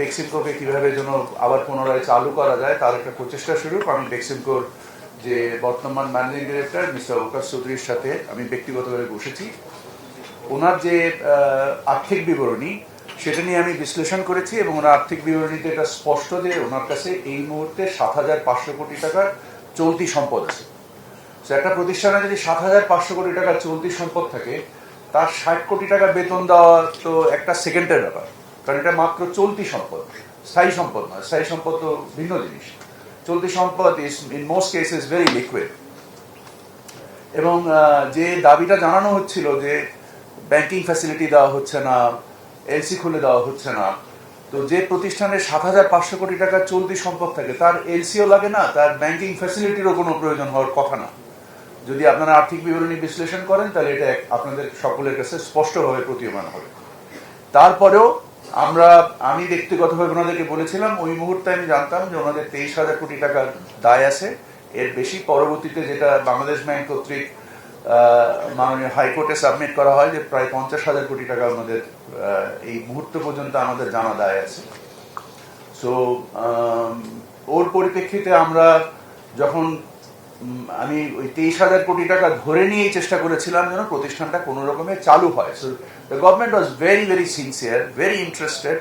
বেক্সিমকোকে কিভাবে যেন আবার পুনরায় চালু করা যায় তার একটা প্রচেষ্টা শুরু। আমি বেক্সিমকোর যে বর্তমান ম্যানেজিং ডিরেক্টর মিস্টার ওকাস চৌধুরীর সাথে আমি ব্যক্তিগতভাবে বসেছি। ওনার যে আর্থিক বিবরণী সেটা নিয়ে আমি বিশ্লেষণ করেছি এবং ওনার আর্থিক বিবরণীতে এটা স্পষ্ট যে ওনার কাছে এই মুহূর্তে 7,500 কোটি টাকার চলতি সম্পদ আছে। একটা প্রতিষ্ঠানে যদি 7,500 কোটি টাকার চলতি সম্পদ থাকে, তার 60 কোটি টাকা বেতন দেওয়া তো একটা সেকেন্ডের ব্যাপার, কারণ এটা মাত্র চলতি সম্পদ, স্থায়ী সম্পদ নয়। স্থায়ী সম্পদ তো ভিন্ন জিনিস। চলতি সম্পদ is in most cases very liquid. এবং যে দাবিটা জানানো হচ্ছিল যে ব্যাংকিং ফ্যাসিলিটি দেওয়া হচ্ছে না, এলসি খুলে দেওয়া হচ্ছে না, তো যে প্রতিষ্ঠানে 7,500 কোটি টাকার চলতি সম্পদ থাকে তার এলসিও লাগে না, তার ব্যাংকিং ফ্যাসিলিটিরও কোনো প্রয়োজন হওয়ার কথা না। যদি আপনারা আর্থিক বিবরণী বিশ্লেষণ করেন তাহলে এটা আপনাদের সকলের কাছে স্পষ্টভাবে প্রতীয়মান হবে। তারপরেও আমি ব্যক্তিগতভাবে ওনাদেরকে বলেছিলাম, ওই মুহূর্তে আমি জানতাম যে ওনাদের 23,000 কোটি টাকার দায় আছে। এর বেশি পরবর্তীতে যেটা বাংলাদেশ ব্যাংক কর্তৃক মাননীয় হাইকোর্টে সাবমিট করা হয় যে প্রায় 50,000 কোটি টাকা আমাদের এই মুহূর্ত পর্যন্ত আমাদের জানা দায় আছে। সো ওর পরিপ্রেক্ষিতে আমরা যখন আমি ওই 23,000 কোটি টাকা ধরে নিয়েই চেষ্টা করেছিলাম যেন প্রতিষ্ঠানটা কোনো রকমে চালু হয়। So the government was very very sincere, very interested